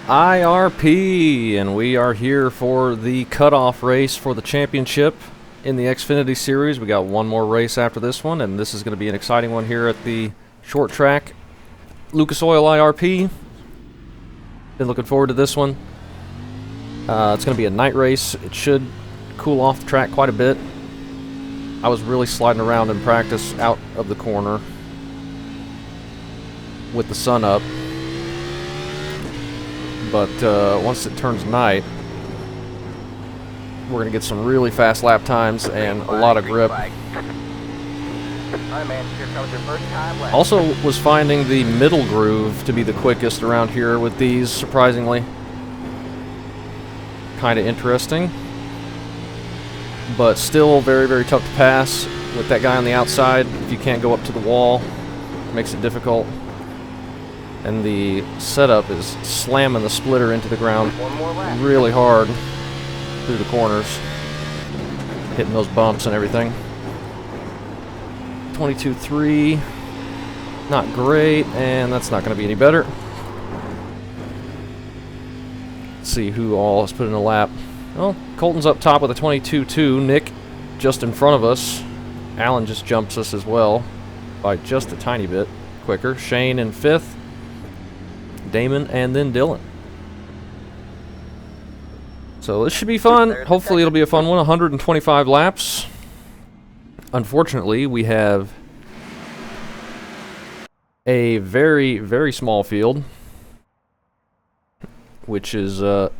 IRP, and we are here for the cutoff race for the championship in the Xfinity series. We got one more race after this one, and this is going to be an exciting one here at the short track Lucas Oil IRP. Been looking forward to this one. It's going to be a night race. It should cool off the track quite a bit. I was really sliding around in practice out of the corner with the sun up. But once it turns night, we're going to get some really fast lap times and a lot of grip. Also was finding the middle groove to be the quickest around here with these, surprisingly. Kind of interesting. But still very, very tough to pass with that guy on the outside. If you can't go up to the wall, it makes it difficult. And the setup is slamming the splitter into the ground really hard through the corners, hitting those bumps and everything. 22.3, not great, and that's not going to be any better. Let's see who all has put in a lap. Well, Colton's up top with a 22.2. Nick just in front of us. Alan just jumps us as well by just a tiny bit quicker. Shane in 5th. Damon, and then Dylan. So this should be fun. Hopefully it'll be a fun one. 125 laps. Unfortunately, we have a very, very small field, which is going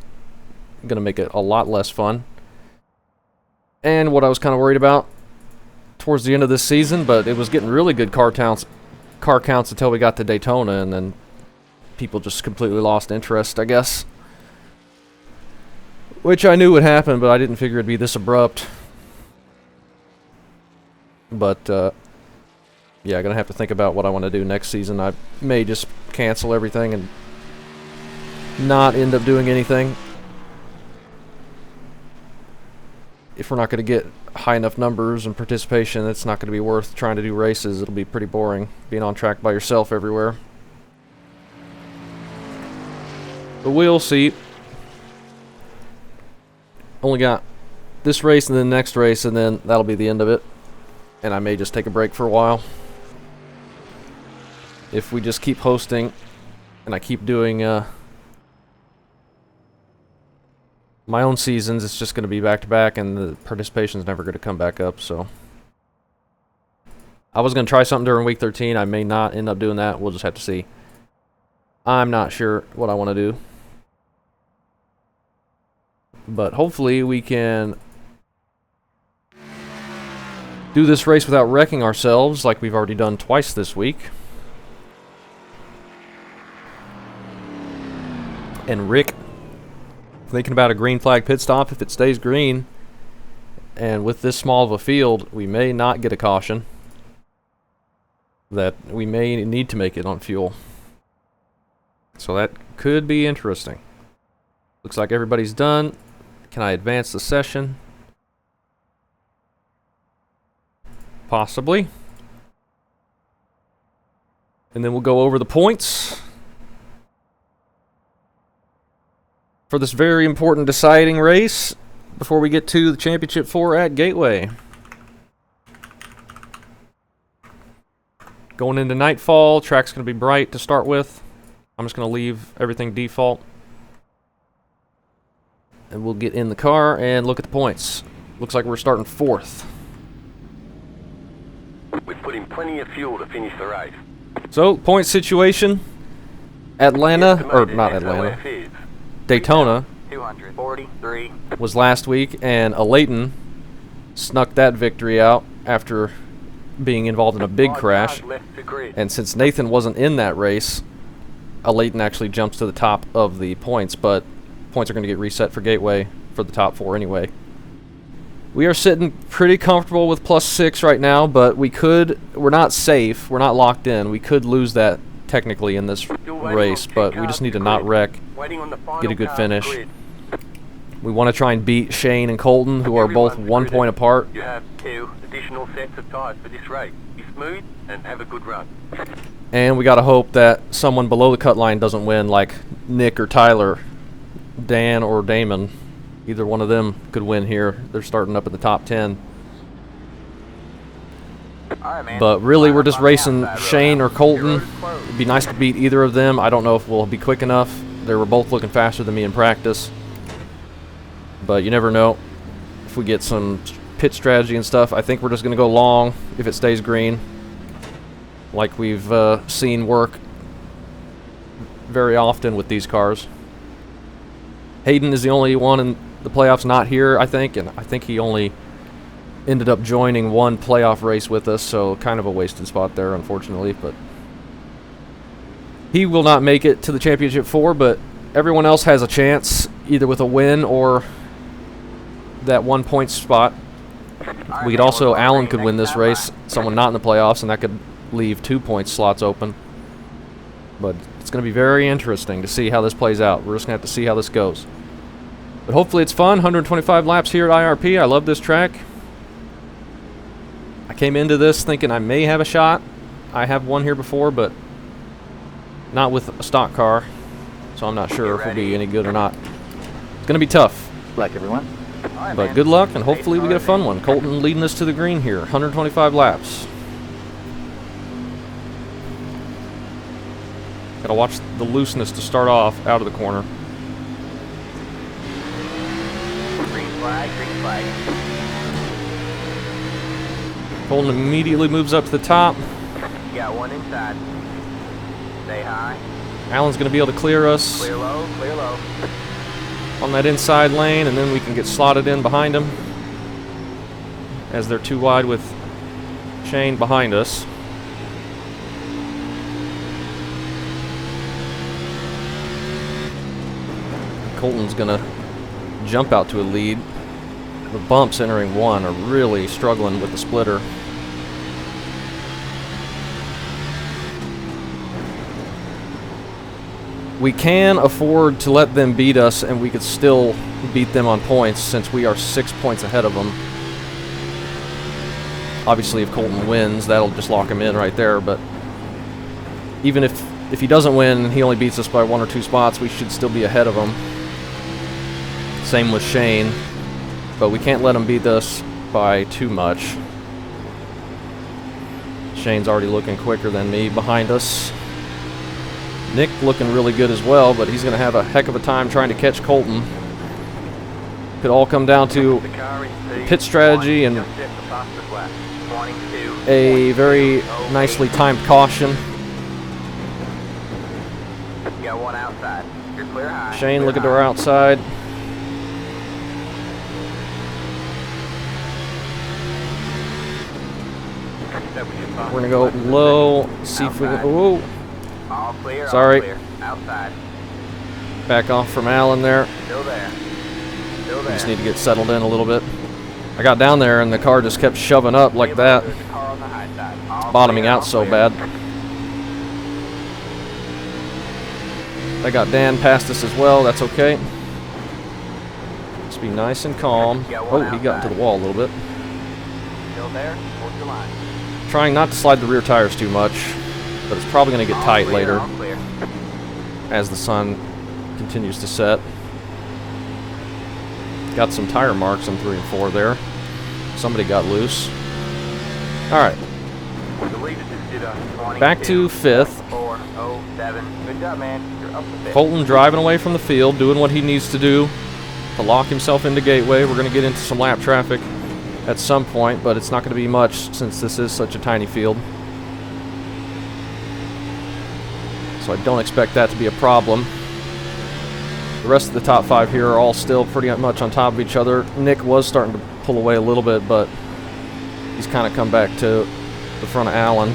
to make it a lot less fun. And what I was kind of worried about towards the end of this season, but it was getting really good car counts until we got to Daytona, and then people just completely lost interest, I guess. Which I knew would happen, but I didn't figure it'd be this abrupt. But, yeah, I'm going to have to think about what I want to do next season. I may just cancel everything and not end up doing anything. If we're not going to get high enough numbers and participation, it's not going to be worth trying to do races. It'll be pretty boring being on track by yourself everywhere. But we'll see. Only got this race and then the next race, and then that'll be the end of it. And I may just take a break for a while. If we just keep hosting and I keep doing my own seasons, it's just going to be back-to-back, and the participation's never going to come back up. So I was going to try something during week 13. I may not end up doing that. We'll just have to see. I'm not sure what I want to do. But hopefully we can do this race without wrecking ourselves like we've already done twice this week. And Rick thinking about a green flag pit stop if it stays green. And with this small of a field, we may not get a caution. That we may need to make it on fuel. So that could be interesting. Looks like everybody's done. Can I advance the session? Possibly. And then we'll go over the points for this very important deciding race before we get to the Championship 4 at Gateway. Going into nightfall, track's going to be bright to start with. I'm just going to leave everything default. And we'll get in the car and look at the points. Looks like we're starting 4th. We've put in plenty of fuel to finish the race. So, point situation. Atlanta, or not Atlanta, Daytona 243 was last week, and Alayton snuck that victory out after being involved in a big crash. And since Nathan wasn't in that race, Alayton actually jumps to the top of the points, but points are going to get reset for Gateway for the top 4 anyway. We are sitting pretty comfortable with +6 right now, but we're not safe, we're not locked in. We could lose that technically in this race, but we just need to not wreck, get a good finish. We want to try and beat Shane and Colton, who are both 1 point apart. You have 2 additional sets of tires for this race. Be smooth and have a good run. And we got to hope that someone below the cut line doesn't win, like Nick or Tyler, Dan or Damon. Either one of them could win here. They're starting up in the top 10. Alright, man. But really, we're just racing Shane or Colton. It'd be nice to beat either of them. I don't know if we'll be quick enough. They were both looking faster than me in practice. But you never know. If we get some pit strategy and stuff, I think we're just going to go long if it stays green. Like we've seen work very often with these cars. Hayden is the only one in the playoffs not here, I think, and I think he only ended up joining one playoff race with us, so kind of a wasted spot there, unfortunately. But he will not make it to the championship 4, but everyone else has a chance, either with a win or that 1 point spot. We could also, Alan could win this race, someone not in the playoffs, and that could leave 2 point slots open. But it's going to be very interesting to see how this plays out. We're just going to have to see how this goes. But hopefully it's fun. 125 laps here at IRP. I love this track. I came into this thinking I may have a shot. I have won here before, but not with a stock car. So I'm not sure if we'll be any good or not. It's going to be tough. Like everyone. But good luck, and hopefully we get a fun one. Colton leading us to the green here. 125 laps. Gotta watch the looseness to start off out of the corner. Green flag, green flag. Colton immediately moves up to the top. You got one inside. Stay high. Alan's gonna be able to clear us Clear low, clear low. on that inside lane, and then we can get slotted in behind him as they're too wide with Shane behind us. Colton's gonna jump out to a lead. The bumps entering 1 are really struggling with the splitter. We can afford to let them beat us, and we could still beat them on points since we are 6 points ahead of them. Obviously, if Colton wins, that'll just lock him in right there, but even if he doesn't win and he only beats us by 1 or 2 spots, we should still be ahead of him. Same with Shane, but we can't let him beat us by too much. Shane's already looking quicker than me behind us. Nick looking really good as well, but he's going to have a heck of a time trying to catch Colton. Could all come down to pit strategy and a very nicely timed caution. You got one outside. You're clear high. Shane looking to our outside. We're going to go low, see if we can... Whoa. All clear, Sorry. all clear. Outside. Back off from Alan there. Still there. Still We there. just need to get settled in a little bit. I got down there and the car just kept shoving up like that. There's a car on the high side. All Bottoming clear, out all so clear. bad. I got Dan past us as well. That's okay. Just be nice and calm. Oh, he got into the wall a little bit. Still there. Hold your line. Trying not to slide the rear tires too much, but it's probably going to get All tight clear, later all clear. as the sun continues to set. Got some tire marks on 3 and 4 there. Somebody got loose. Alright, The lead is at back to 5th. 4:07. Good job, man. You're up to 5th. Colton driving away from the field, doing what he needs to do to lock himself into Gateway. We're going to get into some lap traffic at some point, but it's not going to be much since this is such a tiny field. So I don't expect that to be a problem. The rest of the top 5 here are all still pretty much on top of each other. Nick was starting to pull away a little bit, but he's kind of come back to the front of Alan.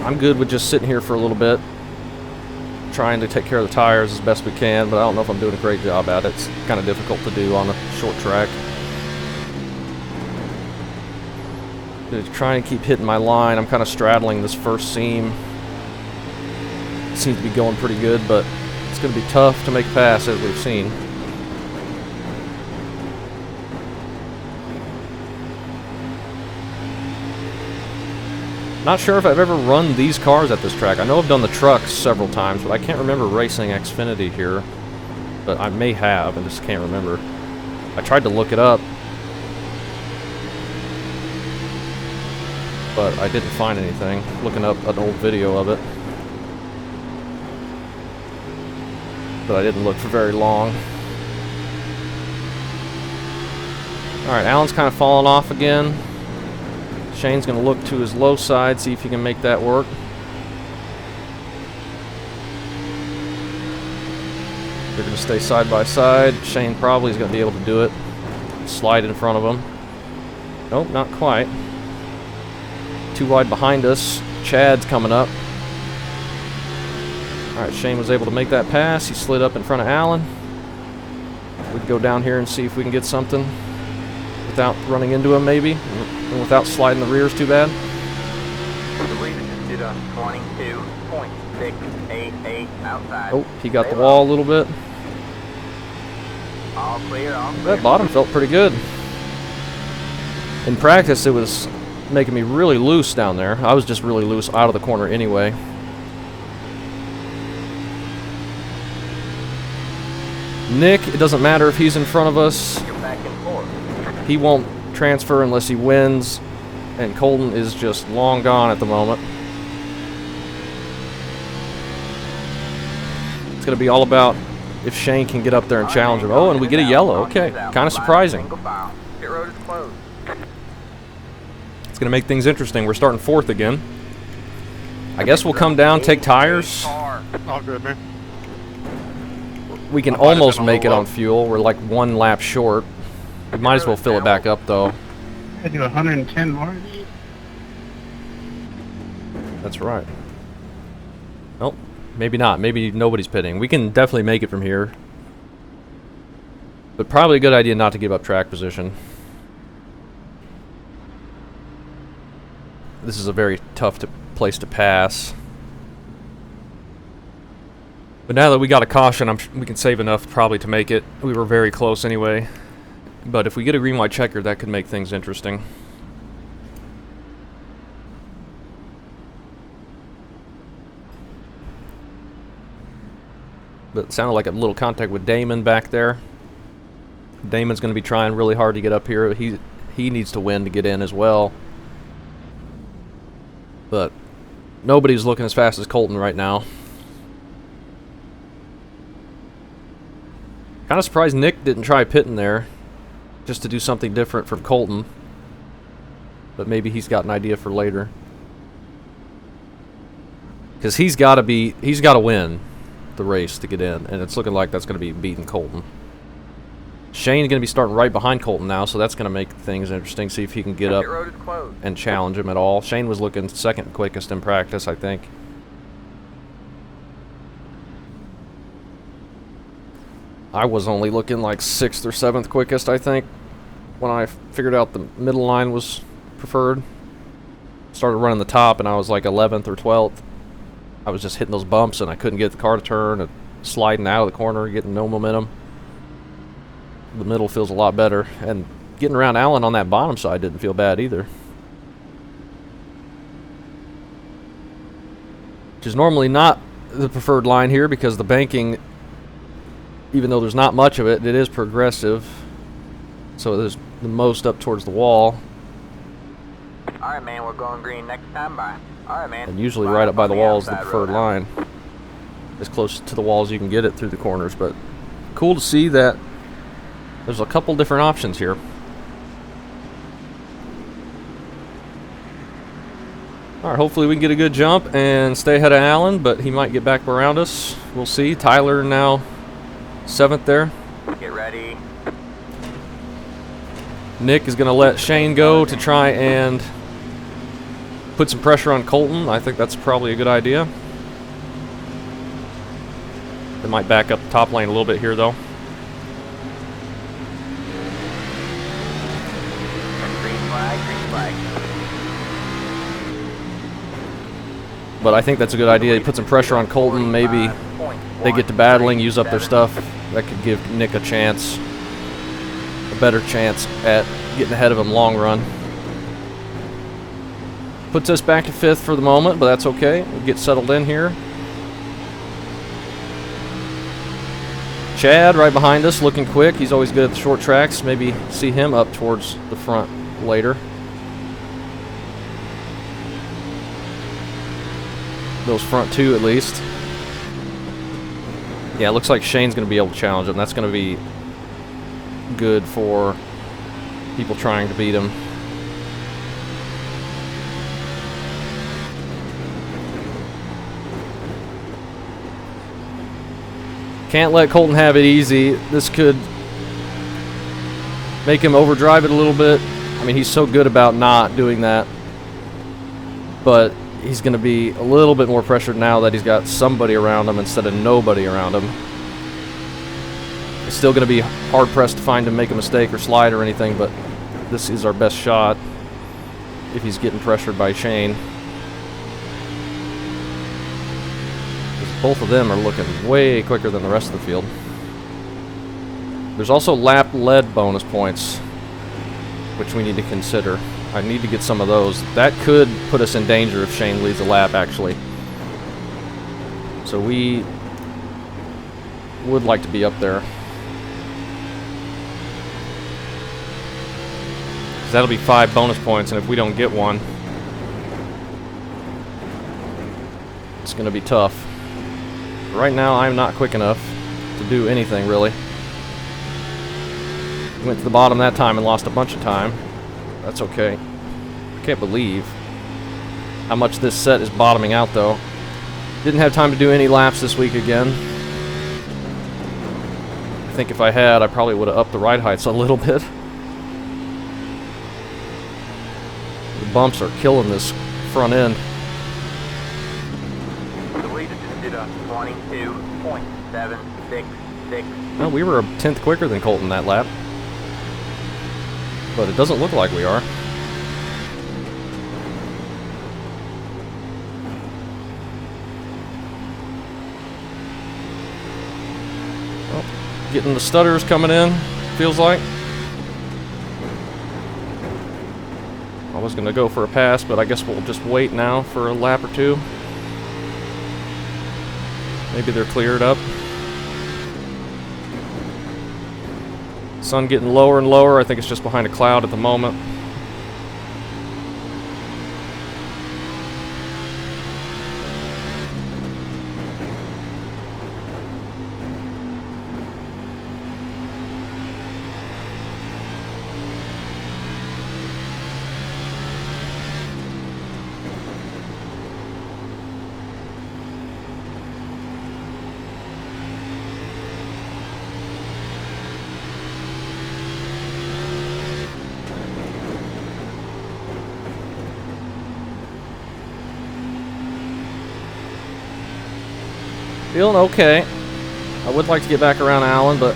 I'm good with just sitting here for a little bit, trying to take care of the tires as best we can, but I don't know if I'm doing a great job at it. It's kind of difficult to do on a short track. Just trying to keep hitting my line. I'm kind of straddling this first seam seems to be going pretty good, but it's going to be tough to make a pass, as we've seen. Not sure if I've ever run these cars at this track. I know I've done the trucks several times, but I can't remember racing Xfinity here. But I may have, and just can't remember. I tried to look it up, but I didn't find anything. Looking up an old video of it. But I didn't look for very long. Alright, Alan's kind of falling off again. Shane's going to look to his low side, see if he can make that work. They're going to stay side by side. Shane probably is going to be able to do it. Slide in front of him. Nope, not quite. Too wide behind us. Chad's coming up. Alright, Shane was able to make that pass. He slid up in front of Alan. We can go down here and see if we can get something without running into him, maybe. And without sliding the rears too bad. The leader just did a 22.688 outside. Oh, he got the wall a little bit. All clear, all clear. That bottom felt pretty good. In practice, it was making me really loose down there. I was just really loose out of the corner anyway. Nick, it doesn't matter if he's in front of us. You're back and forth. He won't transfer unless he wins, and Colton is just long gone at the moment. It's going to be all about if Shane can get up there and challenge him. Oh, and we get a yellow. Okay, kind of surprising. Pit road is closed. It's going to make things interesting. We're starting fourth again. I guess we'll come down, take tires. All good, man. We can almost make it on fuel. We're like 1 lap short. We might as well fill it back up, though. I do 110 more. That's right. Nope. Maybe not. Maybe nobody's pitting. We can definitely make it from here. But probably a good idea not to give up track position. This is a very tough place to pass. But now that we got a caution, we can save enough probably to make it. We were very close anyway. But if we get a green-white checker, that could make things interesting. But it sounded like a little contact with Damon back there. Damon's going to be trying really hard to get up here. He needs to win to get in as well. But nobody's looking as fast as Colton right now. Kind of surprised Nick didn't try pitting there, just to do something different from Colton. But maybe he's got an idea for later. Because he's got to win the race to get in, and it's looking like that's going to be beating Colton. Shane's going to be starting right behind Colton now, so that's going to make things interesting. See if he can get up and challenge him at all. Shane was looking second quickest in practice, I think. I was only looking like 6th or 7th quickest, I think, when I figured out the middle line was preferred. Started running the top, and I was like 11th or 12th. I was just hitting those bumps, and I couldn't get the car to turn, and sliding out of the corner, getting no momentum. The middle feels a lot better, and getting around Allen on that bottom side didn't feel bad either. Which is normally not the preferred line here, because the banking, even though there's not much of it, it is progressive. So there's the most up towards the wall. Alright, man, we're going green next time by. Alright, man. And usually right up by the wall is the preferred line. As close to the wall as you can get it through the corners. But cool to see that there's a couple different options here. Alright, hopefully we can get a good jump and stay ahead of Allen, but he might get back around us. We'll see. Tyler now 7th there. Get ready. Nick is going to let Shane go to try and put some pressure on Colton. I think that's probably a good idea. They might back up the top lane a little bit here, though. Green flag, green flag. But I think that's a good idea. He puts some pressure on Colton. Maybe they get to battling, use up their stuff. That could give Nick a chance, a better chance at getting ahead of him long run. Puts us back to 5th for the moment, but that's okay. We'll get settled in here. Chad right behind us, looking quick. He's always good at the short tracks. Maybe see him up towards the front later. Those front two at least. Yeah, it looks like Shane's going to be able to challenge him. That's going to be good for people trying to beat him. Can't let Colton have it easy. This could make him overdrive it a little bit. I mean, he's so good about not doing that. But he's going to be a little bit more pressured now that he's got somebody around him instead of nobody around him. It's still going to be hard-pressed to find him make a mistake or slide or anything, but this is our best shot if he's getting pressured by Shane. Both of them are looking way quicker than the rest of the field. There's also lap lead bonus points, which we need to consider. I need to get some of those. That could put us in danger if Shane leads a lap, actually. So we would like to be up there. 'Cause that'll be 5 bonus points, and if we don't get one, it's going to be tough. Right now, I'm not quick enough to do anything, really. Went to the bottom that time and lost a bunch of time. That's okay. I can't believe how much this set is bottoming out, though. Didn't have time to do any laps this week again. I think if I had, I probably would have upped the ride heights a little bit. The bumps are killing this front end. 22.766. Well, we were a 10th quicker than Colton that lap. But it doesn't look like we are. Well, getting the stutters coming in, feels like. I was going to go for a pass, but I guess we'll just wait now for a lap or two. Maybe they're cleared up. Sun getting lower and lower. I think it's just behind a cloud at the moment. Feeling okay. I would like to get back around Allen, but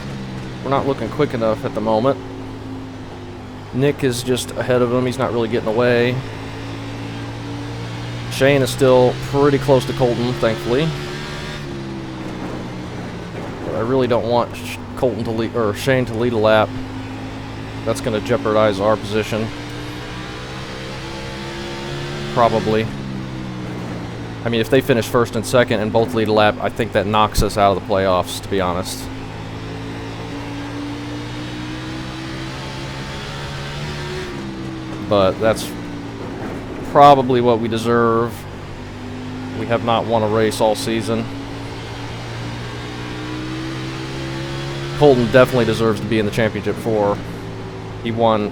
we're not looking quick enough at the moment. Nick is just ahead of him. He's not really getting away. Shane is still pretty close to Colton, thankfully. But I really don't want Colton to lead, or Shane to lead a lap. That's going to jeopardize our position. Probably. I mean, if they finish first and second and both lead a lap, I think that knocks us out of the playoffs, to be honest. But that's probably what we deserve. We have not won a race all season. Colton definitely deserves to be in the championship 4. He won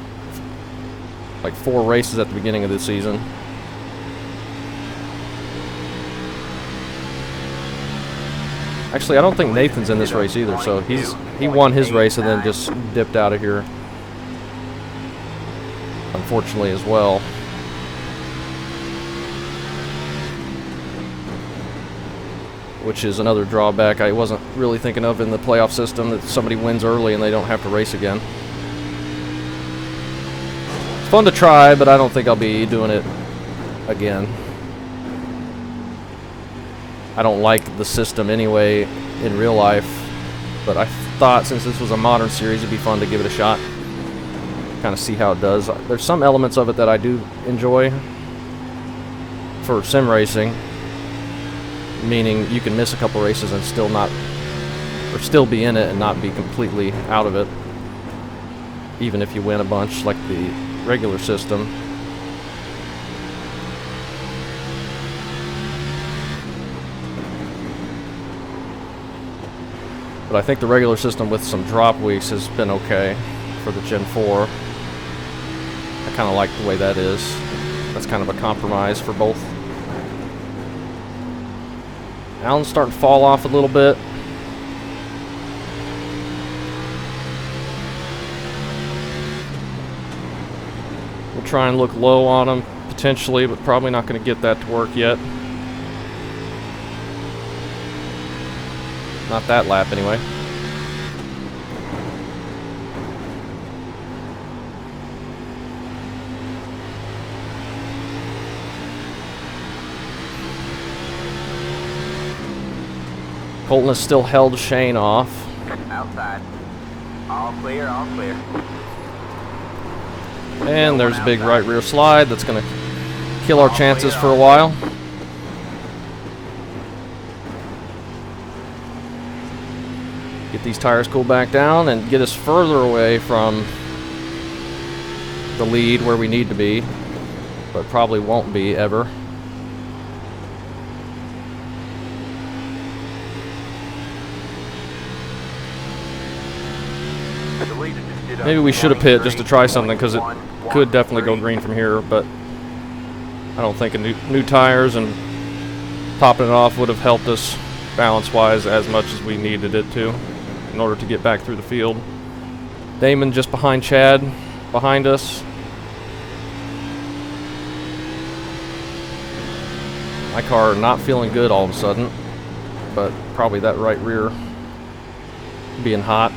like 4 races at the beginning of the season. Actually, I don't think Nathan's in this race either, so he won his race and then just dipped out of here, unfortunately, as well. Which is another drawback I wasn't really thinking of in the playoff system, that somebody wins early and they don't have to race again. It's fun to try, but I don't think I'll be doing it again. I don't like the system anyway in real life, but I thought since this was a modern series, it'd be fun to give it a shot. Kind of see how it does. There's some elements of it that I do enjoy for sim racing, meaning you can miss a couple races and still not, or still be in it and not be completely out of it, even if you win a bunch like the regular system. But I think the regular system with some drop weeks has been okay for the Gen 4. I kind of like the way that is. That's kind of a compromise for both. Alan's starting to fall off a little bit. We'll try and look low on him potentially, but probably not going to get that to work yet. Not that lap, anyway. Colton has still held Shane off. Outside. All clear, all clear. And there's a big right rear slide that's going to kill our chances for a while. Get these tires cooled back down and get us further away from the lead where we need to be, but probably won't be ever. Maybe we should have pit just to try something, because it could definitely go green from here, but I don't think new tires and popping it off would have helped us balance-wise as much as we needed it to in order to get back through the field. Damon just behind Chad, behind us. My car not feeling good all of a sudden, but probably that right rear being hot.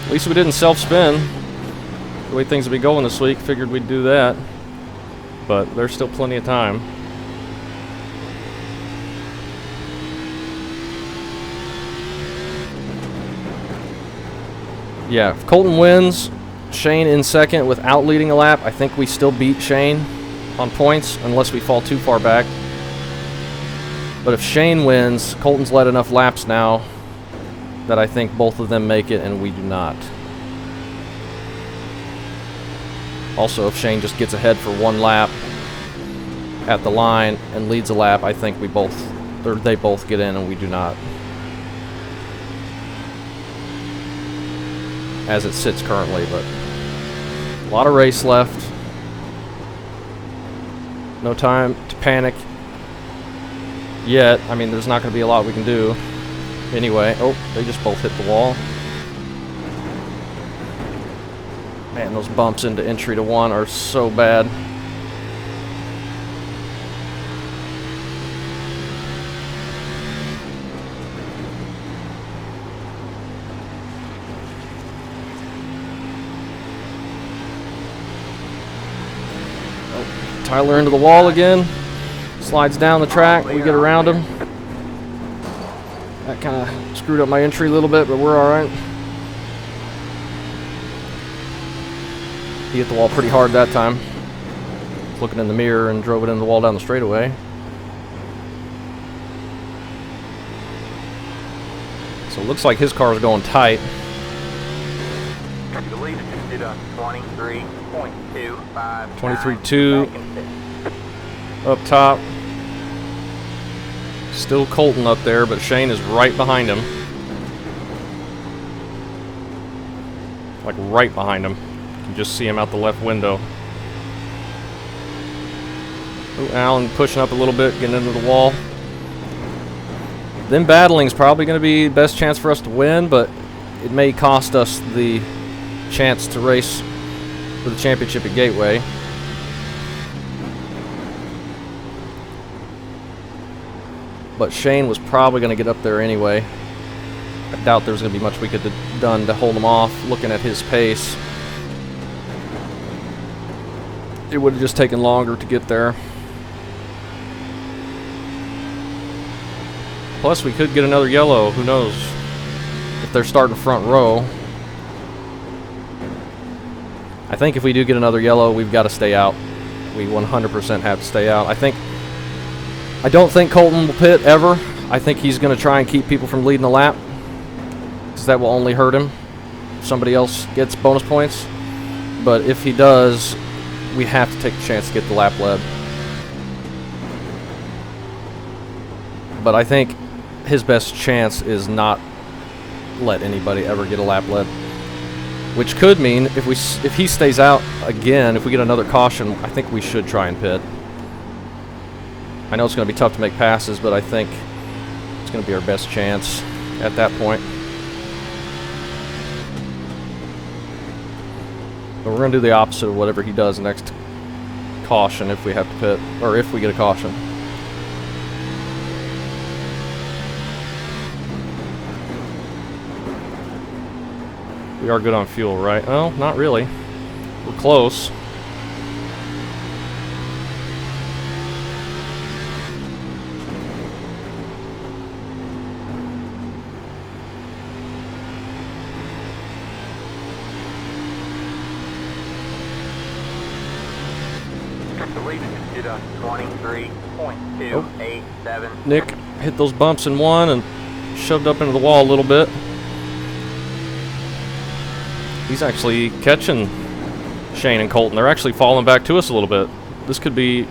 At least we didn't self-spin. The way things have been going this week, figured we'd do that. But there's still plenty of time. Yeah, if Colton wins, Shane in second without leading a lap, I think we still beat Shane on points unless we fall too far back. But if Shane wins, Colton's led enough laps now that I think both of them make it and we do not. Also, if Shane just gets ahead for one lap at the line and leads a lap, I think they both get in and we do not. As it sits currently, but a lot of race left. No time to panic yet. I mean, there's not going to be a lot we can do. Anyway, oh, they just both hit the wall. Man, those bumps into entry to one are so bad. Oh, Tyler into the wall again. Slides down the track. We get around him. That kind of screwed up my entry a little bit, but we're all right. He hit the wall pretty hard that time. Looking in the mirror and drove it in the wall down the straightaway. So it looks like his car is going tight. The lead just did a 23.25. 23.2 up top. Still Colton up there, but Shane is right behind him. Like right behind him. You can just see him out the left window. Ooh, Alan pushing up a little bit, getting into the wall. Them battling is probably going to be the best chance for us to win, but it may cost us the chance to race for the championship at Gateway. But Shane was probably going to get up there anyway. I doubt there's going to be much we could have done to hold him off, looking at his pace. it would have just taken longer to get there. Plus, we could get another yellow. Who knows? If they're starting front row. I think if we do get another yellow, we've got to stay out. We 100% have to stay out. I don't think Colton will pit ever. I think he's going to try and keep people from leading the lap, because that will only hurt him if somebody else gets bonus points. But if he does, we have to take the chance to get the lap led. But I think his best chance is not let anybody ever get a lap led, which could mean if he stays out again, if we get another caution, I think we should try and pit. I know it's going to be tough to make passes, but I think it's going to be our best chance at that point. But we're going to do the opposite of whatever he does next caution if we have to pit, or if we get a caution. We are good on fuel, right? Oh, not really. We're close. Oh. Nick hit those bumps in one and shoved up into the wall a little bit. He's actually catching Shane and Colton. They're actually falling back to us a little bit. This could be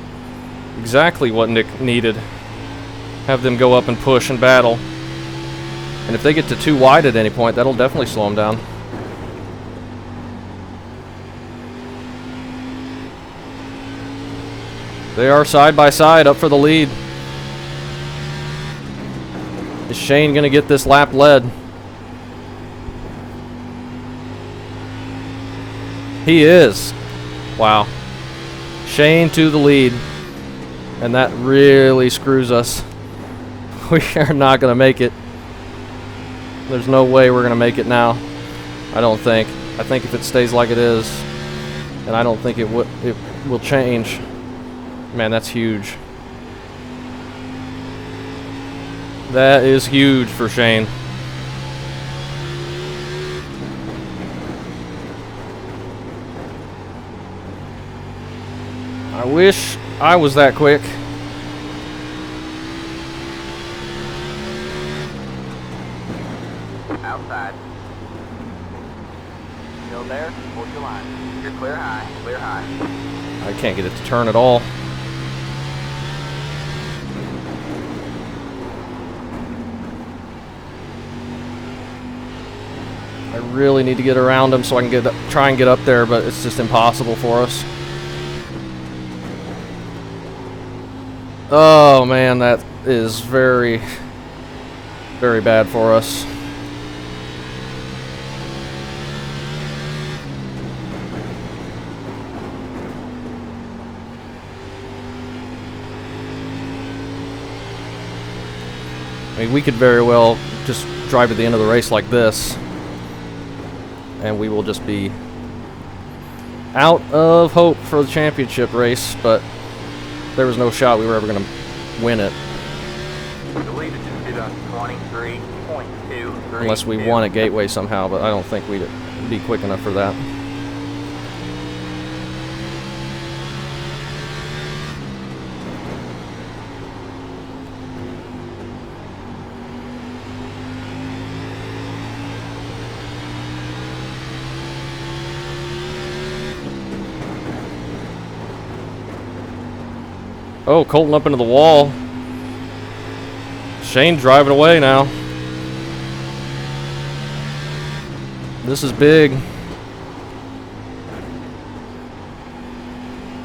exactly what Nick needed. Have them go up and push and battle. And if they get to too wide at any point, that'll definitely slow them down. They are side by side up for the lead. Is Shane going to get this lap led? He is. Wow. Shane to the lead. And that really screws us. We are not going to make it. There's no way we're going to make it now. I don't think. I think if it stays like it is, and I don't think it will change. Man, that's huge. That is huge for Shane. I wish I was that quick. Outside. Still there? Hold your line. You're clear high. Clear high. I can't get it to turn at all. I really need to get around him so I can try and get up there, but it's just impossible for us. Oh man, that is very, very bad for us. I mean, we could very well just drive to the end of the race like this, and we will just be out of hope for the championship race, but there was no shot we were ever going to win it. Unless we won at Gateway somehow, but I don't think we'd be quick enough for that. Oh, Colton up into the wall. Shane driving away now. This is big.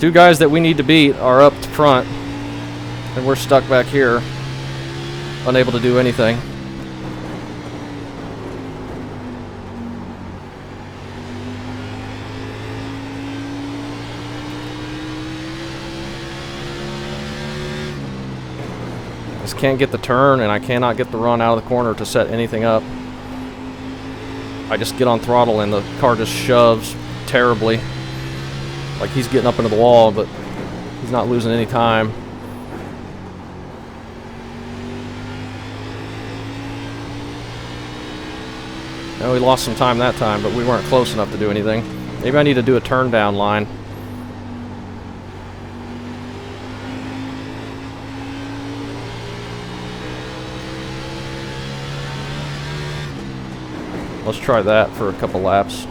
Two guys that we need to beat are up front, and we're stuck back here, unable to do anything. Can't get the turn, and I cannot get the run out of the corner to set anything up. I just get on throttle and the car just shoves terribly. Like he's getting up into the wall, but he's not losing any time. No, we lost some time that time, but we weren't close enough to do anything. Maybe I need to do a turn down line. Let's try that for a couple laps.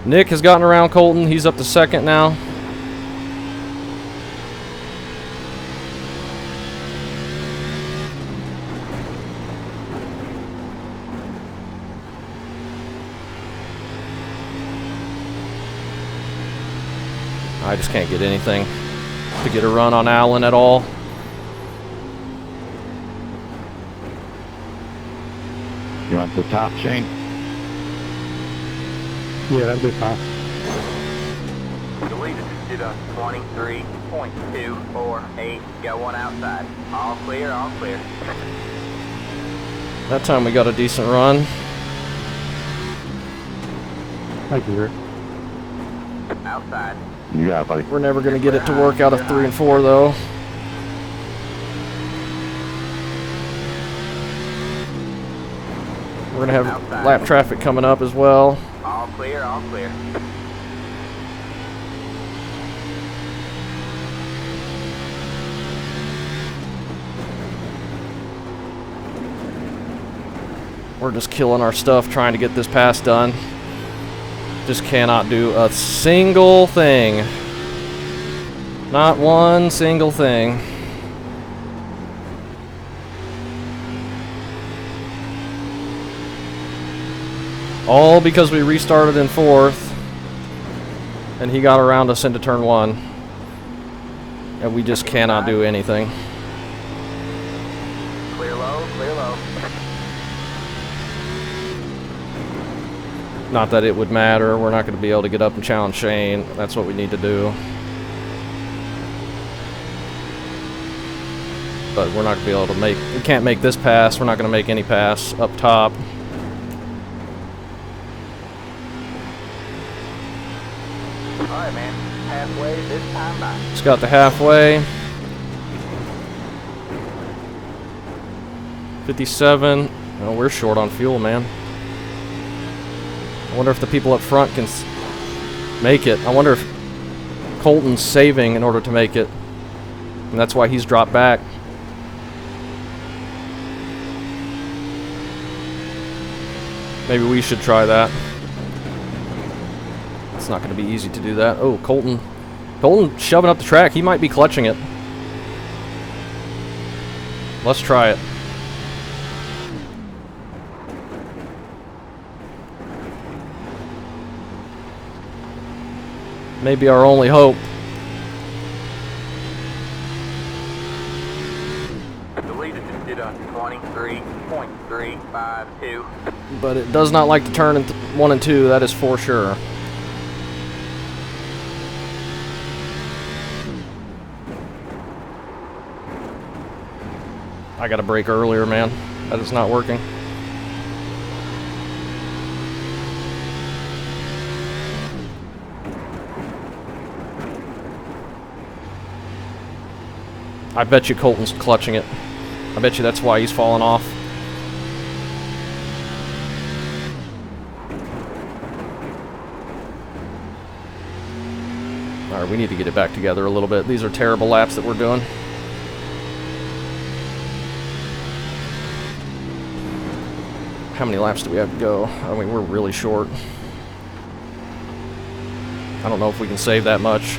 Nick has gotten around Colton. He's up to second now. I just can't get anything to get a run on Allen at all. You want the top, Shane? Yeah, that'd be fine. Deleted to 23.248. Got one outside. All clear, all clear. That time we got a decent run. Thank you, Rick. Outside. You got it, buddy. We're never going to get it to work out of 3 and 4 though. We're going to have lap traffic coming up as well. All clear, all clear. We're just killing our stuff trying to get this pass done. Just cannot do a single thing. Not one single thing. All because we restarted in 4th and he got around us into turn 1. And we just cannot do anything. Clear low, clear low. Not that it would matter. We're not going to be able to get up and challenge Shane. That's what we need to do. But we're not going to be able to make... We can't make this pass. We're not going to make any pass up top. Alright, man. Halfway this time by. Just got the halfway. 57. Oh, we're short on fuel, man. I wonder if the people up front can make it. I wonder if Colton's saving in order to make it. And that's why he's dropped back. Maybe we should try that. It's not going to be easy to do that. Oh, Colton shoving up the track. He might be clutching it. Let's try it. Maybe our only hope. Deleted to 23.352. But it does not like to turn in 1 and 2, that is for sure. I gotta brake earlier, man. That is not working. I bet you Colton's clutching it. I bet you that's why he's falling off. Alright, we need to get it back together a little bit. These are terrible laps that we're doing. How many laps do we have to go? I mean, we're really short. I don't know if we can save that much.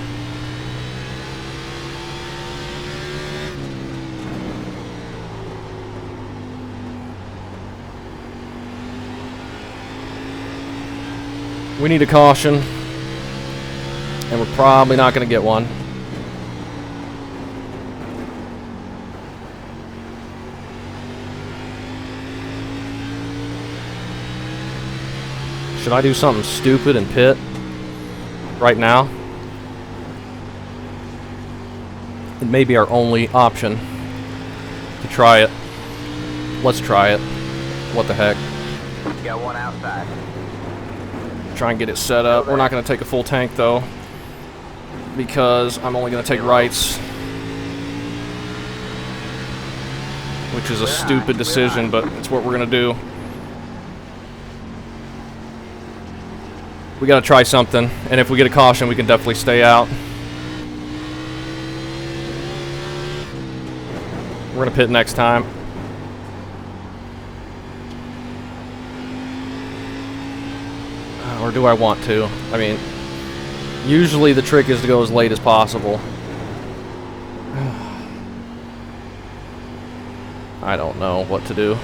We need a caution, and we're probably not going to get one. Should I do something stupid and pit right now? It may be our only option to try it. Let's try it. What the heck? Got one outside. Try and get it set up. We're not going to take a full tank though, because I'm only going to take rights, which is a stupid decision, but it's what we're going to do. We got to try something, and if we get a caution, we can definitely stay out. We're going to pit next time. Or do I want to? I mean, usually the trick is to go as late as possible. I don't know what to do.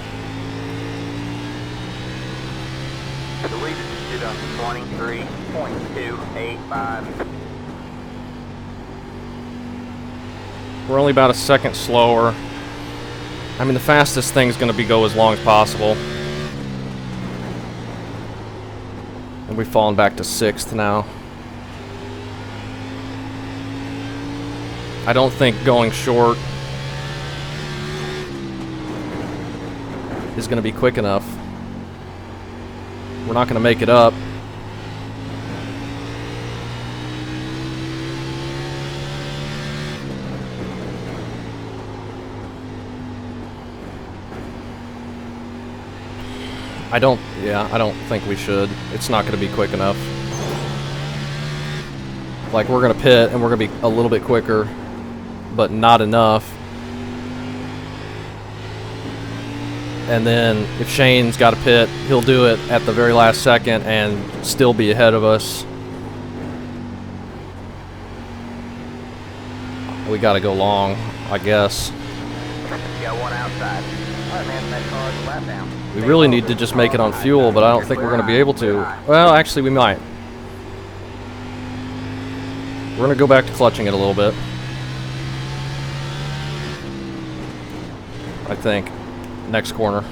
The lead is on 23.285. We're only about a second slower. I mean, the fastest thing's going to be go as long as possible. And we've fallen back to 6th now. I don't think going short is going to be quick enough. We're not going to make it up. I don't think we should. It's not going to be quick enough. Like, we're going to pit and we're going to be a little bit quicker, but not enough. And then if Shane's got to pit, he'll do it at the very last second and still be ahead of us. We got to go long, I guess. Got one outside. Alright, man, that car's a lap down. We really need to just make it on fuel, but I don't think we're going to be able to. Well, actually, we might. We're going to go back to clutching it a little bit. I think. Next corner.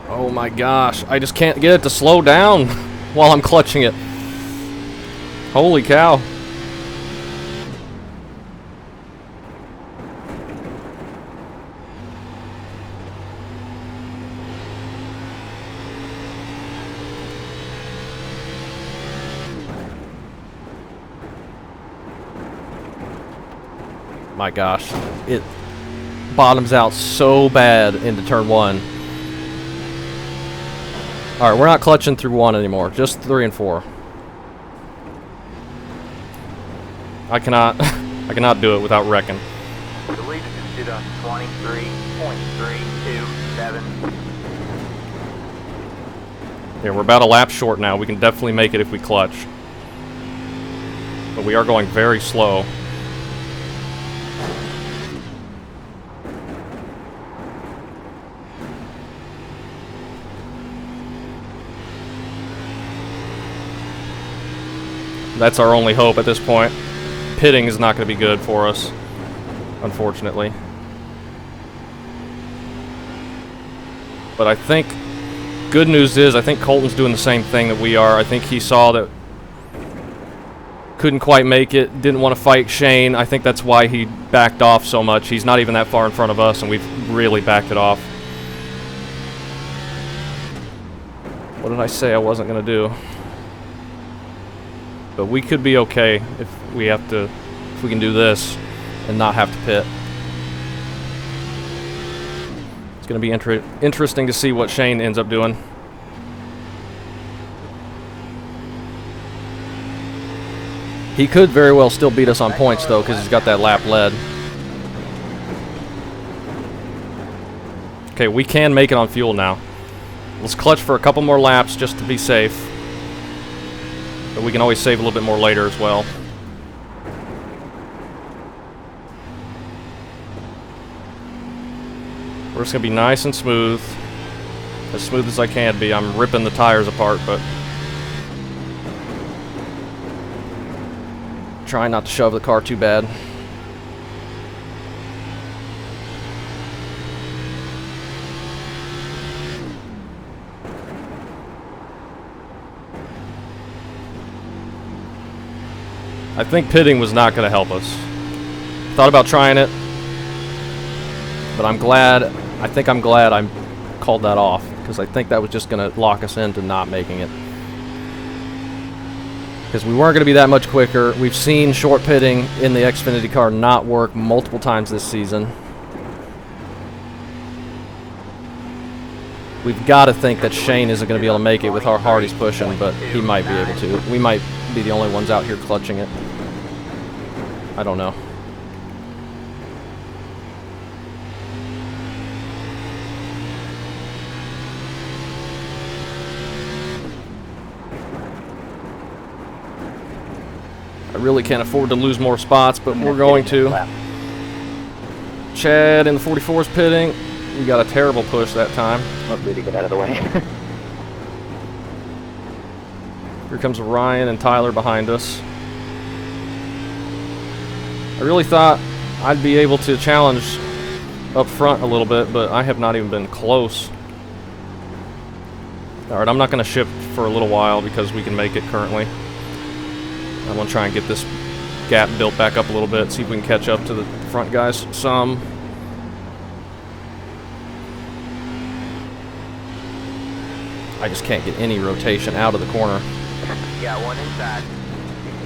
Oh my gosh, I just can't get it to slow down while I'm clutching it. Holy cow. My gosh, it bottoms out so bad into turn 1. Alright, we're not clutching through 1 anymore, just 3 and 4. I cannot do it without wrecking. The lead is on 23.327. Yeah, we're about a lap short now. We can definitely make it if we clutch. But we are going very slow. That's our only hope at this point. Pitting is not going to be good for us, unfortunately. But I think, good news is, I think Colton's doing the same thing that we are. I think he saw that couldn't quite make it, didn't want to fight Shane. I think that's why he backed off so much. He's not even that far in front of us, and we've really backed it off. What did I say I wasn't going to do? But we could be okay if we can do this and not have to pit. It's going to be interesting to see what Shane ends up doing. He could very well still beat us on points though, because he's got that lap lead. Okay, we can make it on fuel now. Let's clutch for a couple more laps just to be safe. But we can always save a little bit more later as well. We're just going to be nice and smooth. As smooth as I can be. I'm ripping the tires apart, but trying not to shove the car too bad. I think pitting was not going to help us. Thought about trying it, but I'm glad. I think I'm glad I called that off, because I think that was just going to lock us into not making it. Because we weren't going to be that much quicker. We've seen short pitting in the Xfinity car not work multiple times this season. We've got to think that Shane isn't going to be able to make it with how hard he's pushing, but he might be able to. We might be the only ones out here clutching it. I don't know. I really can't afford to lose more spots, but we're going to. Chad in the 44 is pitting. We got a terrible push that time. Hopefully to get out of the way. Here comes Ryan and Tyler behind us. I really thought I'd be able to challenge up front a little bit, but I have not even been close. Alright, I'm not going to shift for a little while because we can make it currently. I'm going to try and get this gap built back up a little bit, see if we can catch up to the front guys some. I just can't get any rotation out of the corner. Got one inside.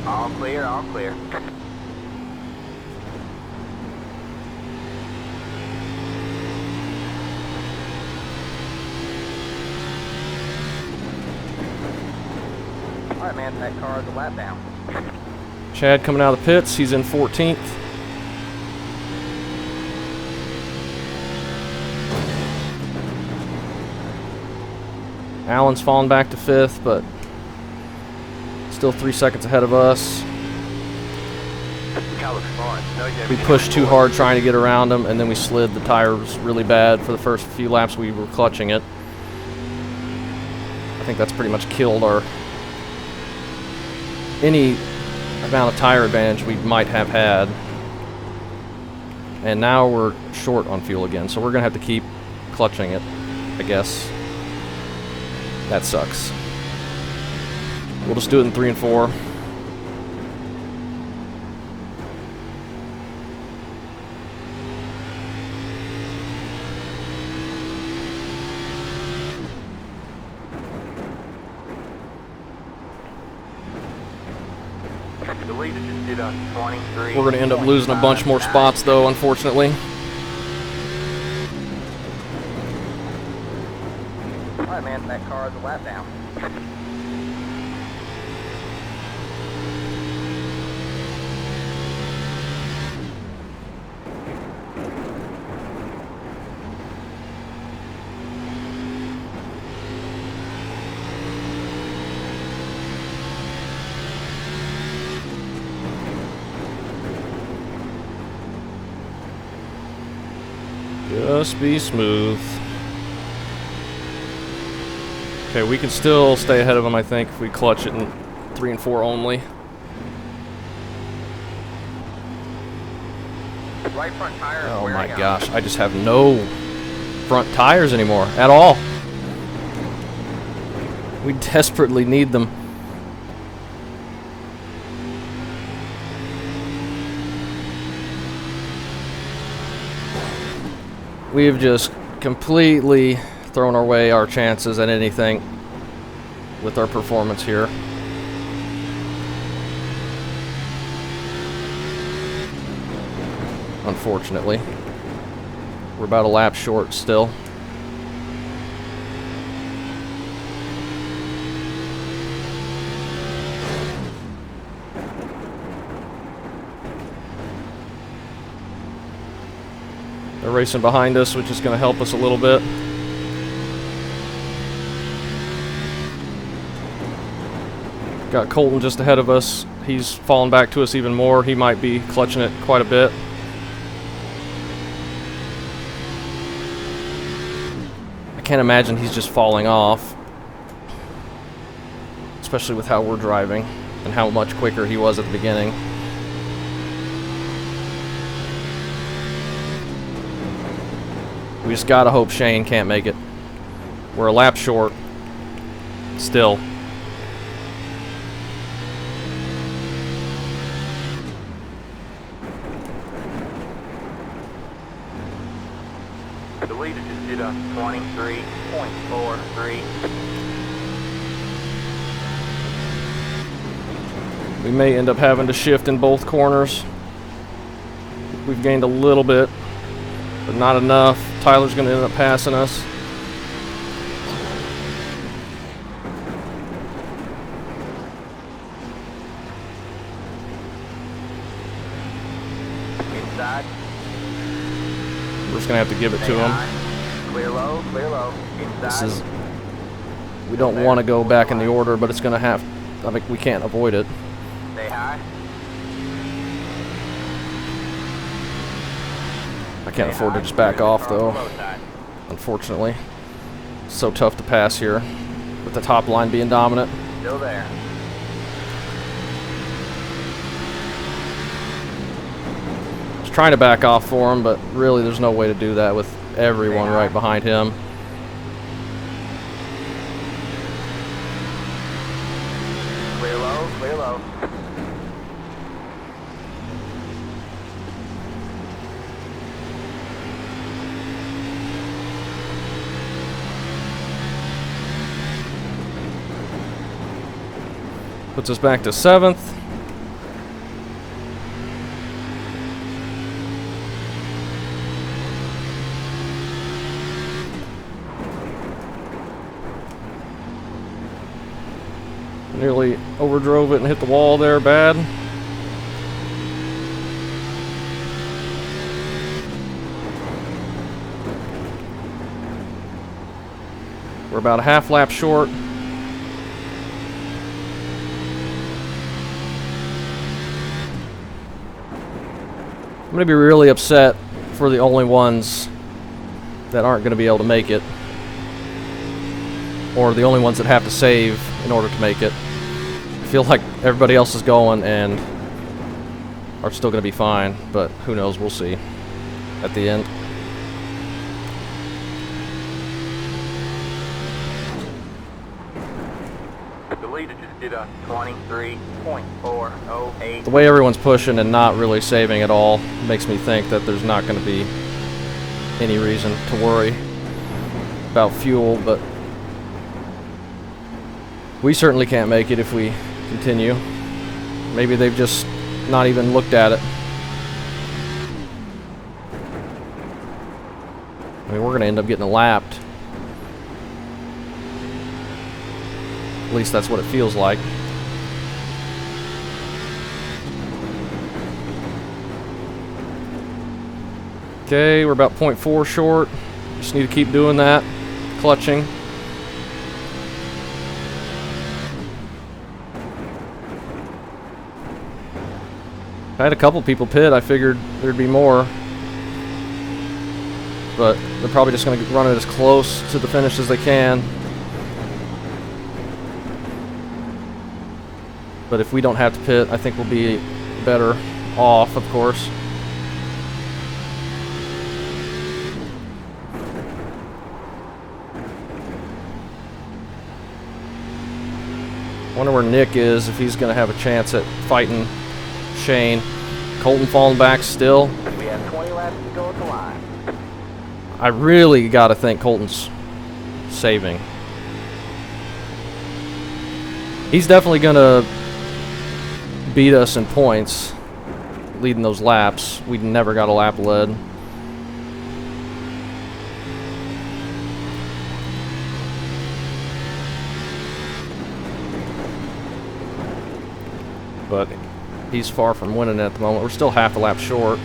All clear, all clear. Alright, man, that car is a lap down. Chad coming out of the pits, he's in 14th. Allen's fallen back to 5th, but still 3 seconds ahead of us. We pushed too hard trying to get around him, and then we slid the tires really bad for the first few laps we were clutching it. I think that's pretty much killed our any amount of tire advantage we might have had. And now we're short on fuel again, so we're going to have to keep clutching it, I guess. That sucks. We'll just do it in 3 and 4. We're going to end up losing a bunch more spots, though, unfortunately. Alright, man, that car is a lap down. Just be smooth. Okay, we can still stay ahead of them, I think, if we clutch it in 3 and 4 only. Right front tire. Oh my gosh, I just have no front tires anymore at all. We desperately need them. We've just completely thrown away our chances at anything with our performance here. Unfortunately. We're about a lap short still. They're racing behind us, which is going to help us a little bit. Got Colton just ahead of us. He's fallen back to us even more. He might be clutching it quite a bit. I can't imagine he's just falling off, especially with how we're driving and how much quicker he was at the beginning. We just gotta hope Shane can't make it. We're a lap short still. The leader just did a 23.43. We may end up having to shift in both corners. We've gained a little bit, but not enough. Tyler's going to end up passing us. Inside. We're just going to have to give it to him. Clear low, clear low. Inside. This is... We don't want to go back in the order, but it's going to have... I mean, we can't avoid it. Stay high. I can't afford to just back off, though. Unfortunately. It's so tough to pass here, with the top line being dominant. Still there. I was trying to back off for him, but really there's no way to do that with everyone right behind him. Clear low, clear low. Puts us back to 7th. Nearly overdrove it and hit the wall there bad. We're about a half lap short. I'm going to be really upset for the only ones that aren't going to be able to make it. Or the only ones that have to save in order to make it. I feel like everybody else is going and are still going to be fine, but who knows, we'll see at the end. The leader just did a 23.408. The way everyone's pushing and not really saving at all makes me think that there's not going to be any reason to worry about fuel, but we certainly can't make it if we continue. Maybe they've just not even looked at it. I mean, we're going to end up getting lapped. At least that's what it feels like. Okay, we're about 0.4 short. Just need to keep doing that. Clutching. I had a couple people pit. I figured there'd be more. But they're probably just going to run it as close to the finish as they can. But if we don't have to pit, I think we'll be better off, of course. Wonder where Nick is, if he's going to have a chance at fighting Shane. Colton falling back still. We have 20 laps to go at the line. I really got to think Colton's saving. He's definitely going to beat us in points, leading those laps. We never got a lap led. But he's far from winning at the moment. We're still half a lap short.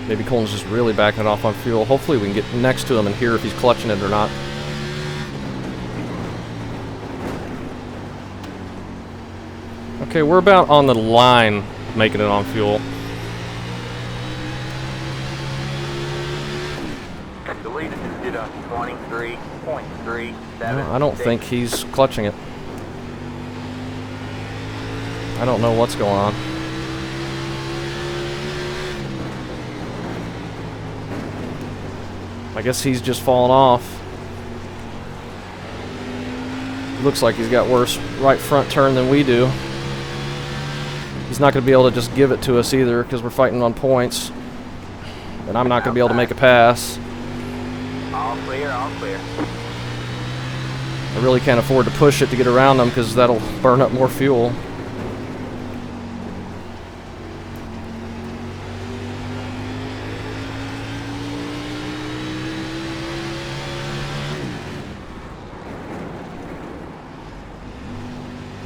Maybe Colton's just really backing it off on fuel. Hopefully we can get next to him and hear if he's clutching it or not. Okay, we're about on the line making it on fuel. The leader just did a 23.37. I don't think he's clutching it. I don't know what's going on. I guess he's just fallen off. Looks like he's got worse right front turn than we do. He's not going to be able to just give it to us either because we're fighting on points. And I'm not going to be able to make a pass. All clear, all clear. I really can't afford to push it to get around them because that'll burn up more fuel.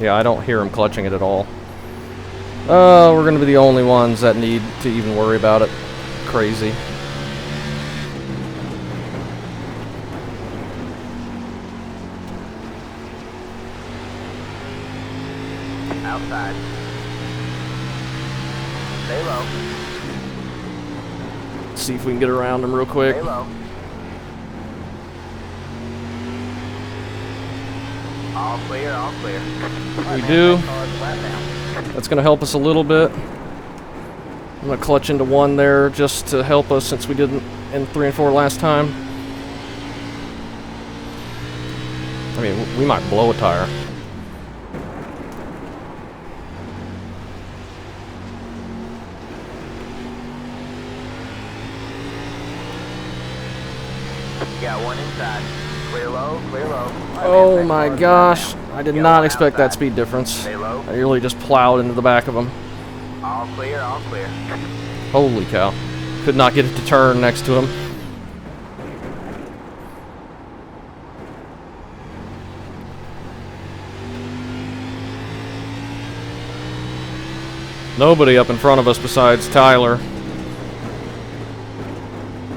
Yeah, I don't hear him clutching it at all. We're going to be the only ones that need to even worry about it. Crazy. Outside. Stay low. See if we can get around him real quick. Stay low. All clear, all clear. We do. That's going to help us a little bit. I'm going to clutch into one there just to help us since we didn't in 3 and 4 last time. I mean, we might blow a tire. You got one inside. Clear low, clear low. Oh my gosh. I did not expect that speed difference. Stay low. I really just plowed into the back of him. All clear, all clear. Holy cow. Could not get it to turn next to him. Nobody up in front of us besides Tyler.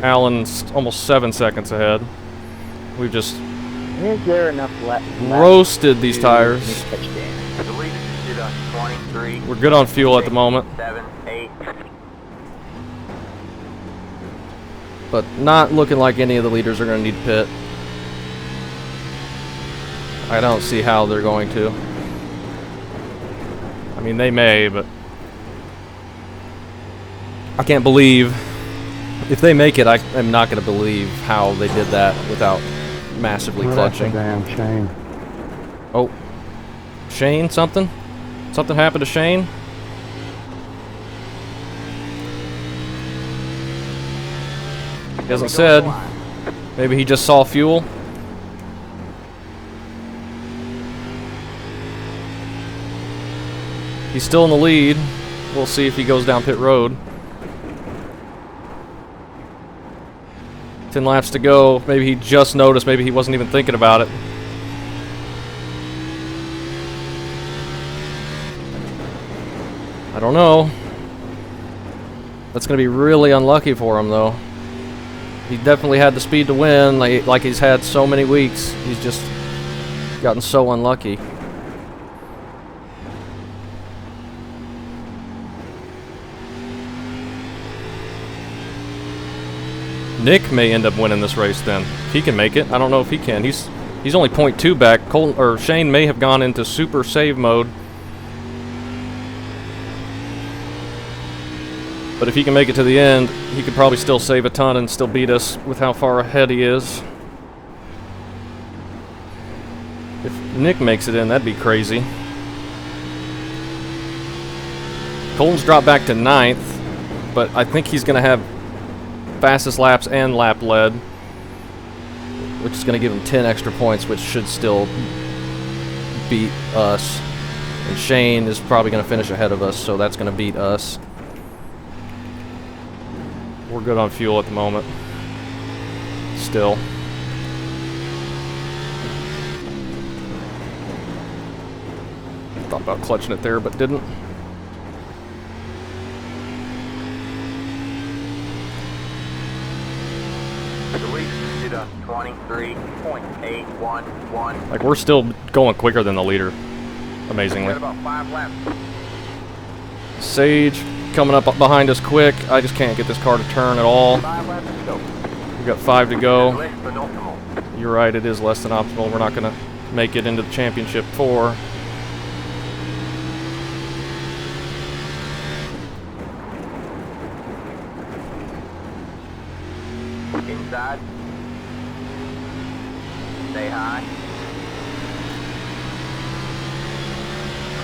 Alan's almost 7 seconds ahead. We've just Is there enough left? roasted these tires. The lead is on 23. We're good on fuel at the moment, 7, 8. but not looking like any of the leaders are going to need pit. I don't see how they're going to. I mean, they may, but I can't believe. If they make it, I am not going to believe how they did that without massively clutching. Damn shame. Oh, Shane, something? Something happened to Shane? He hasn't said. Maybe he just saw fuel. He's still in the lead. We'll see if he goes down pit road. 10 laps to go. Maybe he just noticed. Maybe he wasn't even thinking about it. I don't know. That's going to be really unlucky for him, though. He definitely had the speed to win, like he's had so many weeks. He's just gotten so unlucky. Nick may end up winning this race then. If he can make it. I don't know if he can. He's only 0.2 back. Shane may have gone into super save mode. But if he can make it to the end, he could probably still save a ton and still beat us with how far ahead he is. If Nick makes it in, that'd be crazy. Colton's dropped back to 9th, but I think he's going to have fastest laps and lap lead, which is going to give him 10 extra points, which should still beat us. And Shane is probably going to finish ahead of us, so that's going to beat us. We're good on fuel at the moment. Still. Thought about clutching it there, but didn't. The lead is on 23.811. Like, we're still going quicker than the leader, amazingly. Got about 5 laps. Sage coming up behind us quick. I just can't get this car to turn at all. 5 laps to go. We've got 5 to go. Less than optimal. You're right, it is less than optimal. We're not going to make it into the championship 4. Inside. Stay high.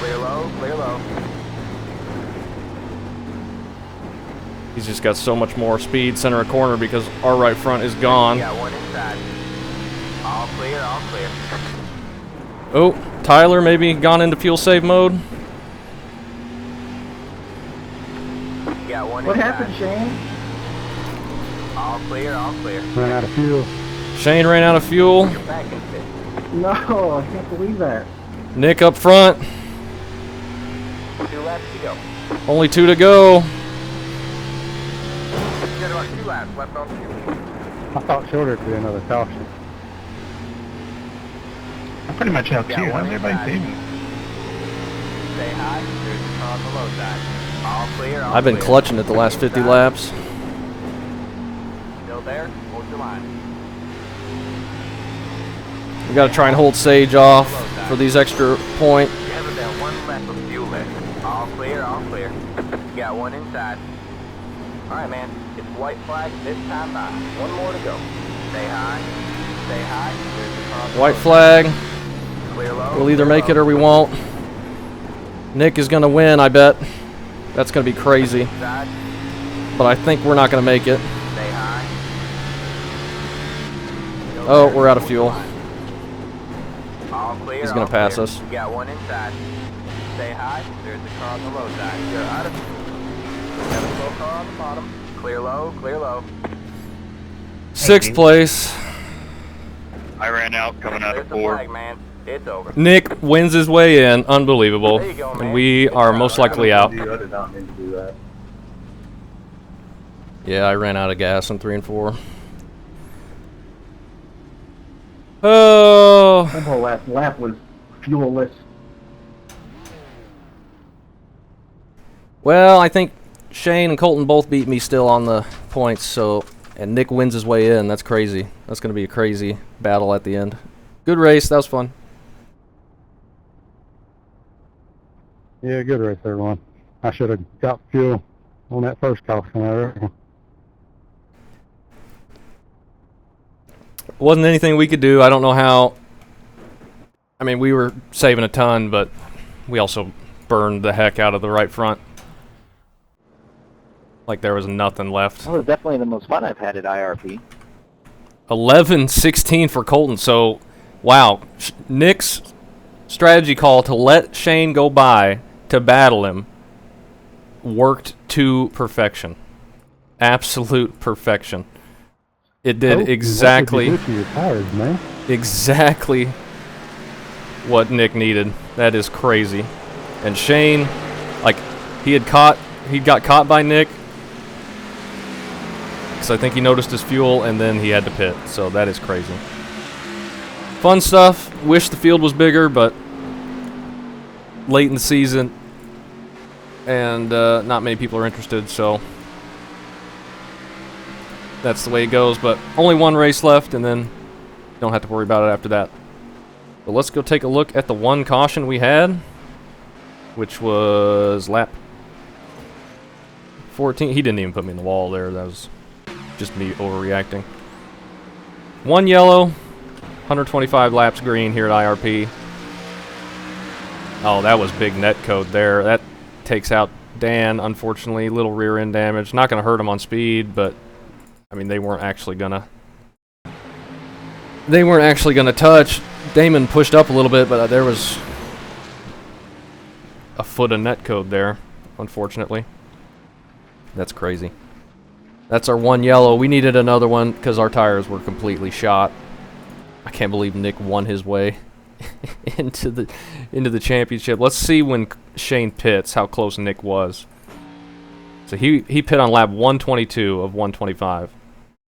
Clear low, clear low. He's just got so much more speed center of corner because our right front is gone. Got one inside. All clear, all clear. Oh, Tyler maybe gone into fuel save mode. Got one What inside. happened, Shane? All clear, all clear. Ran out of fuel. Shane ran out of fuel. You're back in fifth. No, I can't believe that. Nick up front. 2 laps to go. Only 2 to go. You got about 2 laps left on fuel. I thought shorter to be another caution. I'm pretty much out Yeah, here. one How's everybody inside. feeling? Stay high. There's a car on the low side. All clear, all I've been clear. clutching it the last 50 laps. Still there? Hold your line. We got to try and hold Sage off for these extra point. You have about 1 lap of fuel left. All clear, all clear. You got one inside. Alright, man. It's white flag this time by. 1 more to go. Stay high. Stay high. There's a car on the White low flag. side. Clear low. We'll either clear make it low. or we won't. Nick is going to win, I bet. That's going to be crazy. Inside. But I think we're not going to make it. Stay high. Still Oh, there. we're out of Hold fuel. your line. All clear, He's gonna all pass clear. us. You got one inside. Stay high. There's a car on the low side. You're out of. Got a slow car on the bottom. Clear low, clear low. 6th place. I ran out coming out There's of the 4. flag, man. It's over. Nick wins his way in. Unbelievable. There you go, man. And we are most likely out. I did not mean to do that. Yeah, I ran out of gas in 3 and 4. Oh. That whole last lap was fuelless. Well, I think Shane and Colton both beat me still on the points, so and Nick wins his way in. That's crazy. That's going to be a crazy battle at the end. Good race. That was fun. Yeah, good race, everyone. I should have got fuel on that first caution. Wasn't anything we could do. I don't know how. I mean, we were saving a ton, but we also burned the heck out of the right front. Like there was nothing left. That was definitely the most fun I've had at IRP. 11-16 for Colton. So, wow. Nick's strategy call to let Shane go by to battle him worked to perfection. Absolute perfection. It did exactly Your tires, man. exactly what Nick needed. That is crazy. And Shane, like, he got caught by Nick. Because I think he noticed his fuel and then he had to pit. So that is crazy. Fun stuff. Wish the field was bigger, but late in the season and not many people are interested, so that's the way it goes. But only 1 race left, and then don't have to worry about it after that. But let's go take a look at the 1 caution we had, which was lap 14. He didn't even put me in the wall there. That was just me overreacting. 1 yellow, 125 laps green here at IRP. Oh, that was big net code there. That takes out Dan, unfortunately. Little rear end damage. Not going to hurt him on speed, but I mean, they weren't actually gonna touch. Damon pushed up a little bit, but there was a foot of net code there, unfortunately. That's crazy. That's our 1 yellow. We needed another one because our tires were completely shot. I can't believe Nick won his way into the championship. Let's see when Shane pits how close Nick was. So he pit on lap 122 of 125.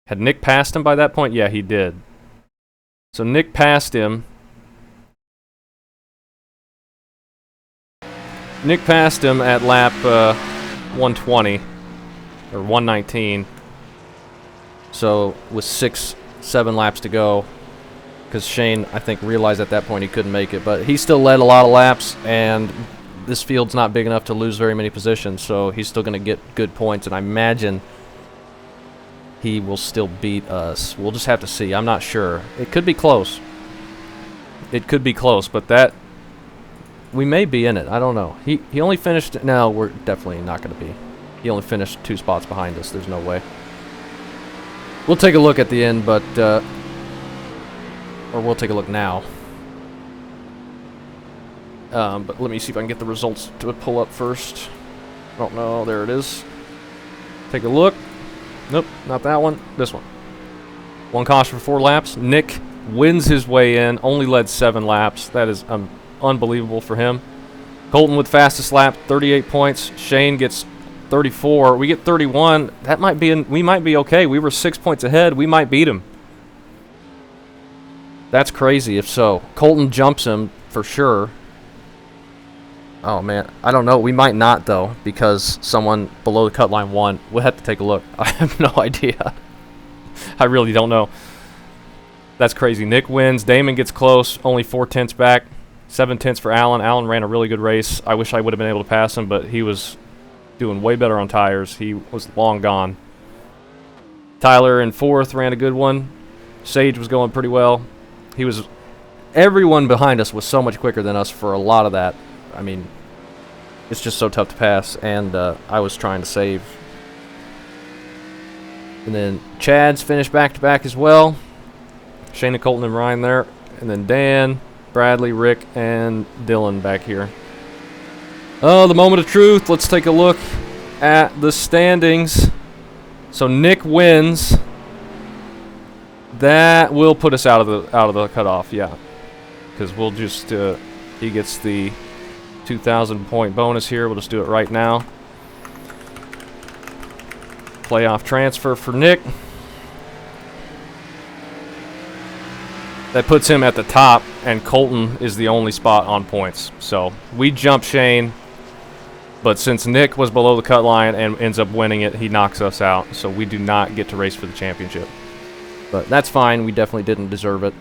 Had Nick passed him by that point? Yeah, he did. So Nick passed him. Nick passed him at lap 120 or 119. So with 6-7 laps to go, because Shane, I think, realized at that point he couldn't make it. But he still led a lot of laps, and this field's not big enough to lose very many positions, so he's still going to get good points, and I imagine he will still beat us. We'll just have to see. I'm not sure. It could be close. It could be close, but that We may be in it. I don't know. He only finished... No, we're definitely not going to be. He only finished 2 spots behind us. There's no way. We'll take a look at the end, but... or we'll take a look now. But let me see if I can get the results to pull up first. I don't know. There it is. Take a look. Nope, not that one. This one. 1 caution for 4 laps. Nick wins his way in. Only led 7 laps. That is unbelievable for him. Colton with fastest lap, 38 points. Shane gets 34. We get 31. That might be. We might be okay. We were 6 points ahead. We might beat him. That's crazy. If so, Colton jumps him for sure. Oh man, I don't know. We might not though, because someone below the cut line won. We'll have to take a look. I have no idea. I really don't know. That's crazy. Nick wins. Damon gets close. Only 4 tenths back. 7 tenths for Alan. Alan ran a really good race. I wish I would have been able to pass him, but he was doing way better on tires. He was long gone. Tyler in 4th ran a good one. Sage was going pretty well. He was... Everyone behind us was so much quicker than us for a lot of that. I mean, it's just so tough to pass, and I was trying to save. And then Chad's finished back-to-back as well. Shayna, Colton, and Ryan there. And then Dan, Bradley, Rick, and Dylan back here. Oh, the moment of truth. Let's take a look at the standings. So Nick wins. That will put us out of the cutoff, yeah. Because we'll just he gets the 2,000 point bonus here. We'll just do it right now. Playoff transfer for Nick. That puts him at the top, and Colton is the only spot on points. So we jump Shane, but since Nick was below the cut line and ends up winning it, he knocks us out. So we do not get to race for the championship. But that's fine. We definitely didn't deserve it.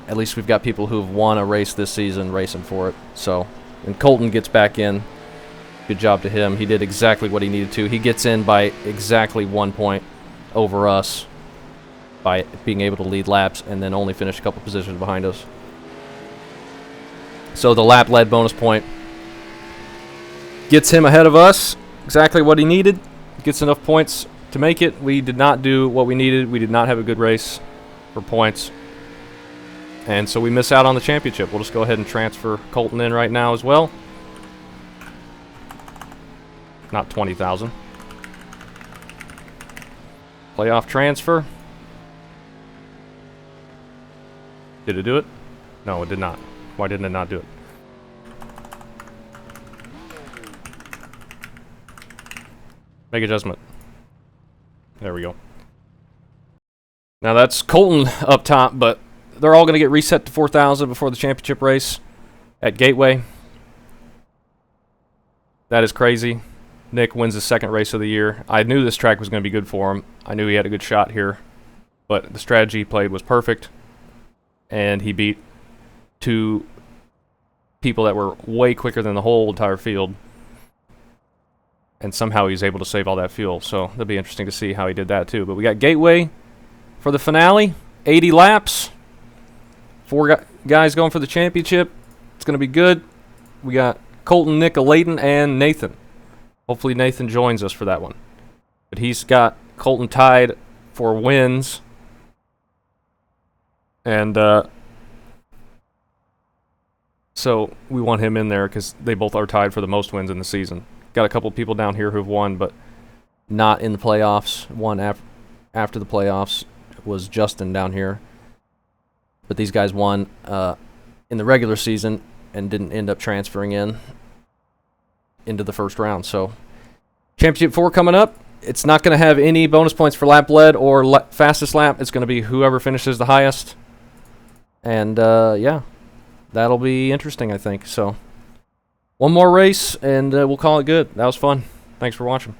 At least we've got people who have won a race this season racing for it. So, and Colton gets back in. Good job to him. He did exactly what he needed to. He gets in by exactly 1 point over us by being able to lead laps and then only finish a couple positions behind us. So the lap lead bonus point gets him ahead of us. Exactly what he needed. Gets enough points to make it. We did not do what we needed. We did not have a good race for points. And so we miss out on the championship. We'll just go ahead and transfer Colton in right now as well. Not 20,000. Playoff transfer. Did it do it? No, it did not. Why didn't it not do it? Make adjustment. There we go. Now that's Colton up top, but they're all going to get reset to 4,000 before the championship race at Gateway. That is crazy. Nick wins the 2nd race of the year. I knew this track was going to be good for him. I knew he had a good shot here. But the strategy he played was perfect. And he beat 2 people that were way quicker than the whole entire field. And somehow he was able to save all that fuel. So it'll be interesting to see how he did that too. But we got Gateway for the finale. 80 laps. 4 guys going for the championship. It's going to be good. We got Colton, Nick, Layton, and Nathan. Hopefully Nathan joins us for that one. But he's got Colton tied for wins. And so we want him in there because they both are tied for the most wins in the season. Got a couple people down here who've won, but not in the playoffs. One after the playoffs was Justin down here. But these guys won in the regular season and didn't end up transferring into the first round. So Championship 4 coming up. It's not going to have any bonus points for lap led or fastest lap. It's going to be whoever finishes the highest. And, yeah, that'll be interesting, I think. So one more race, and we'll call it good. That was fun. Thanks for watching.